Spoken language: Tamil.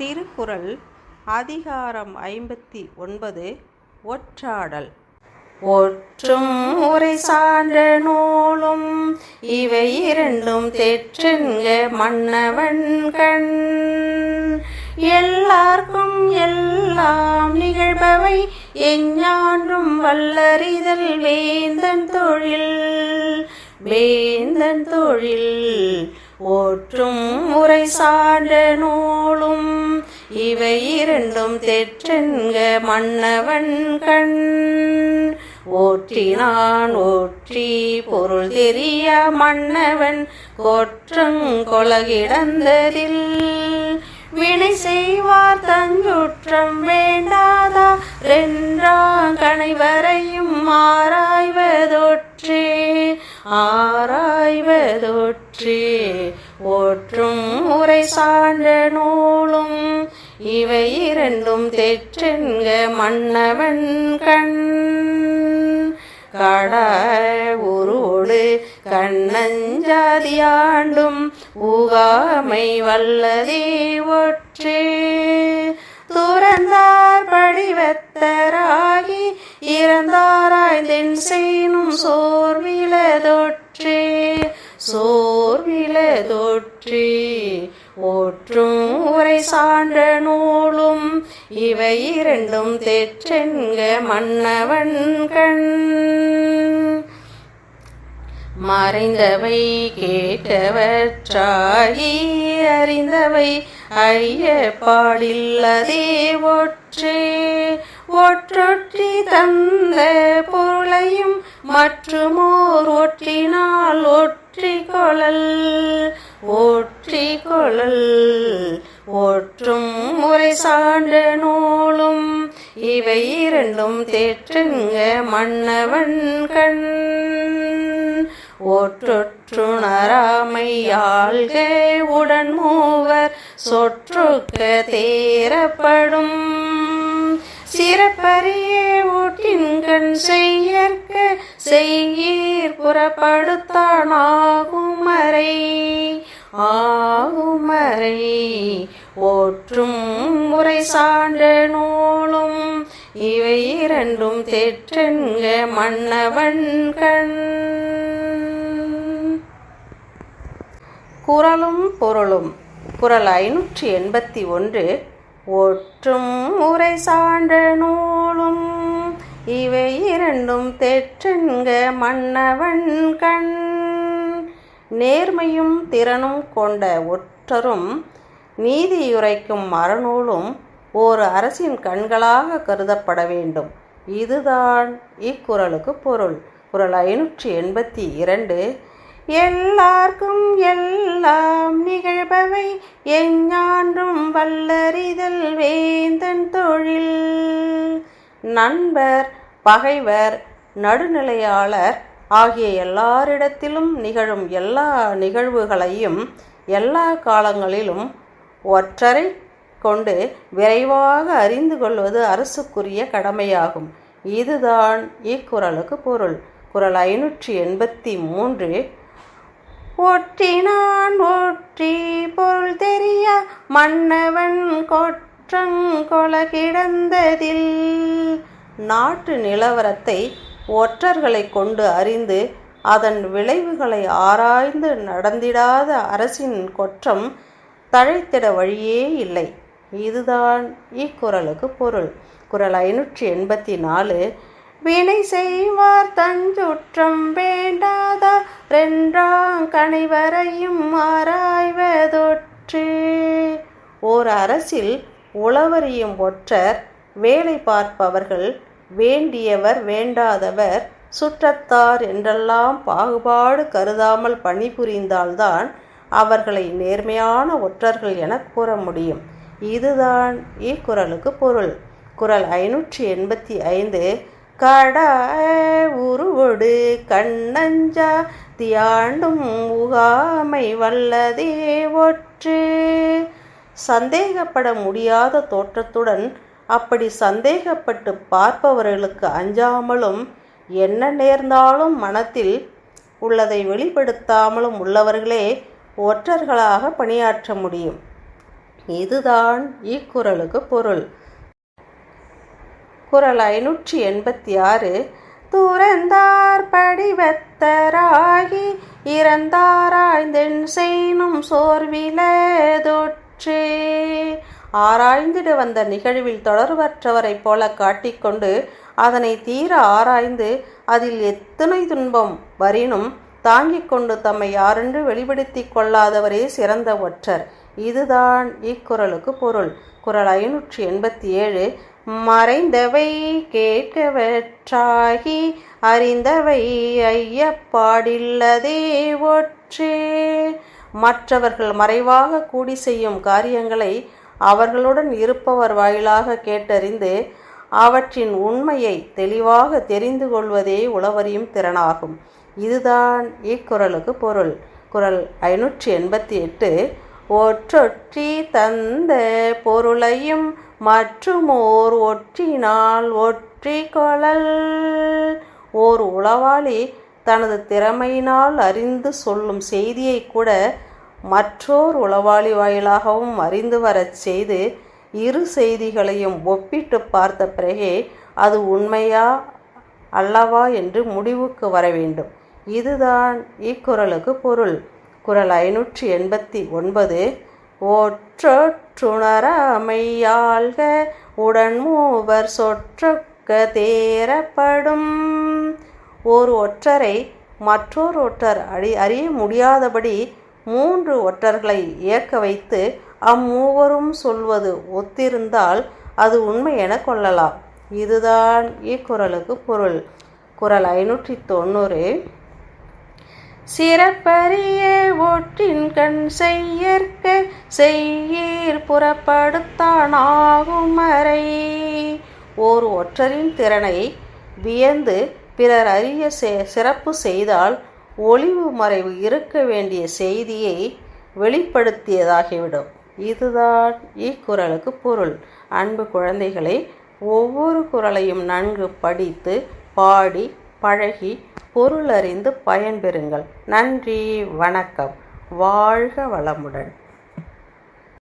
திருக்குறள் அதிகாரம் 59 ஒற்றாடல். ஒற்றும் உரை சான்ற நூலும் இவை இரண்டும் தெற்றென்க மன்னவன் கண். எல்லார்க்கும் எல்லாம் நிகழ்பவை எஞ்ஞான்றும் வல்லறிதல் வேந்தன் தொழில். வேந்தன் தொழில் ஒற்றும் உரை சான்ற நூலும் இவை இரண்டும் தெற்றென்க மன்னவன் கண். ஓற்றினான் ஒற்றி பொருள் தெரிய மன்னவன் கொற்றங்கொலகிடந்ததில். வினை செய்வார் தஞ்சுற்றம் வேண்டாதா ரென்றாங் கணைவரையும் ஆராய்வதொற்றே. ஆராய்வதொற்றே ஒற்றும் உரை சான்ற நூலும் இவை இரண்டும் தெற்றென்க மன்னவன் கண். கடாய் உருவோடு கண்ணஞ்சாதியாண்டும் ஊகாமை வல்லதே ஒற்றே. துறந்தார் படிவத்தராகி இறந்தாராய்ந்தென் செய்யும் சோர்விலதொற்றே. சோர்விலதொற்றே ஒற்றும் உரை சான்ற நூலும் இவை இரண்டும் தெற்றென்க மன்னவன் கண். மறைந்தவை கேட்டவற்றாகி அறிந்தவை அறிய பாடில்லதே ஒற்றே. ஒற்றொற்றி தந்த பொருளையும் மற்றுமோர் ஒற்றினால் ஒற்றிக்கொளல். ஒற்றிக்கொளல் ஒற்றும் உரை சான்ற நூலும் இவை இரண்டும் தெற்றென்க மன்னவன் கண். ஒற்றொற்றுணராமை ஆள்க உடன் மூவர் சொற்றொக்க தேரப்படும். சிறப்பறிய ஊட்டின்கண் செய்யற்க செய்யீர் புறப்படுத்தான் ஆகுமறை. ஆகுமறை ஒற்றும் உரை சான்ற நூலும் இவை இரண்டும் தெற்றென்க மன்னவன் கண். குறளும் பொருளும். குறள் 581. ஒற்றும் உரை சான்ற நூலும் இவை இரண்டும் தெற்றென்க மன்னவன் கண். நேர்மையும் திறனும் கொண்ட ஒற்றரும் நீதியுரைக்கும் அறநூலும் ஓர் அரசின் கண்களாக கருதப்பட வேண்டும். இதுதான் இக்குறளுக்கு பொருள். குறள் 582. எல்லார்க்கும் எல்லாம் நிகழ்பவை எஞ்ஞான்றும் வல்லறிதல் வேந்தன் தொழில். நண்பர் பகைவர் நடுநிலையாளர் ஆகிய எல்லாரிடத்திலும் நிகழும் எல்லா நிகழ்வுகளையும் எல்லா காலங்களிலும் ஒற்றரை கொண்டு விரைவாக அறிந்து கொள்வது அரசுக்குரிய கடமையாகும். இதுதான் இக்குறளுக்கு பொருள். குறள் 583. ஒற்றினான் ஒற்றி பொருள் தெரிய மன்னவன் கொற்றங்கொலகிடந்ததில். நாட்டு நிலவரத்தை ஒற்றர்களை கொண்டு அறிந்து அதன் விளைவுகளை ஆராய்ந்து நடந்திடாத அரசின் கொற்றம் தழைத்திட வழியே இல்லை. இதுதான் இக்குறளுக்கு பொருள். குறள் 584. வினை செய்வார் தஞ்சுற்றம் வேண்டாதா ரென்றாங் கணைவரையும் ஆராய்வதொற்றே. ஓர் அரசில் உளவறியும் ஒற்றர் வேலை பார்ப்பவர்கள் வேண்டியவர் வேண்டாதவர் சுற்றத்தார் என்றெல்லாம் பாகுபாடு கருதாமல் பணிபுரிந்தால்தான் அவர்களை நேர்மையான ஒற்றர்கள் என கூற முடியும். இதுதான் இக்குறளுக்கு பொருள். குறள் 585. கடாய் உருவொடு கண்ணஞ்சா தியாண்டும் ஊகாமை வல்லதே ஒற்றே. சந்தேகப்பட முடியாத தோற்றத்துடன் அப்படி சந்தேகப்பட்டு பார்ப்பவர்களுக்கு அஞ்சாமலும் என்ன நேர்ந்தாலும் மனத்தில் உள்ளதை வெளிப்படுத்தாமலும் உள்ளவர்களே ஒற்றர்களாக பணியாற்ற முடியும். இதுதான் இக்குறளுக்கு பொருள். குறள் 586. துறந்தார் படிவத்தராகி இறந்தாராய்ந்தென் செய்னும் சோர்விலதொற்றே. ஆராய்ந்திட வந்த நிகழ்வில் தொடர்பற்றவரைப் போல காட்டிக்கொண்டு அதனை தீர ஆராய்ந்து அதில் எத்தனை துன்பம் வரினும் தாங்கிக் கொண்டு தம்மை யாரென்று வெளிப்படுத்தி கொள்ளாதவரே சிறந்த ஒற்றர். இதுதான் இக்குறளுக்கு பொருள். குறள் 587. மறைந்தவை கேட்கவற்றாகி அறிந்தவை ஐயப்பாடில்லதே ஒற்றே. மற்றவர்கள் மறைவாக கூடி செய்யும் காரியங்களை அவர்களுடன் இருப்பவர் வாயிலாக கேட்டறிந்து அவற்றின் உண்மையை தெளிவாக தெரிந்து கொள்வதே உளவறியும் திறனாகும். இதுதான் இக்குறளுக்கு பொருள். குறள் 588. ஒற்றொற்றி தந்த பொருளையும் மற்றுமோர் ஒற்றினால் ஒற்றி கொளல். ஓர் உளவாளி தனது திறமையினால் அறிந்து சொல்லும் செய்தியை கூட மற்றோர் உளவாளி வாயிலாகவும் அறிந்து வரச் செய்து இரு செய்திகளையும் ஒப்பிட்டு பார்த்த பிறகே அது உண்மையா அல்லவா என்று முடிவுக்கு வர வேண்டும். இதுதான் இக்குறளுக்கு பொருள். குறள் 589. ஒற்றொற்றுணரமையாள்க உடன்மூவர் சொற்றொக்க தேரப்படும். ஒரு ஒற்றரை மற்றொரு ஒற்றர் அறிய முடியாதபடி 3 ஒற்றர்களை இயக்க வைத்து அம்மூவரும் சொல்வது ஒத்திருந்தால் அது உண்மை என கொள்ளலாம். இதுதான் இக்குறளுக்கு பொருள். குறள் 590. சிறப்பரிய ஒற்றின் கண் செய்யற்க செய்யீர் புறப்படுத்தானாகுமறை. ஓர் ஒற்றரின் திறனை வியந்து பிறர் அறிய சிறப்பு செய்தால் ஒளிவு மறைவு இருக்க வேண்டிய செய்தியை வெளிப்படுத்தியதாகிவிடும். இதுதான் இக்குறளுக்கு பொருள். அன்பு குழந்தைகளை, ஒவ்வொரு குறளையும் நன்கு படித்து பாடி பழகி பொருளறிந்து பயன்பெறுங்கள். நன்றி, வணக்கம். வாழ்க வளமுடன்.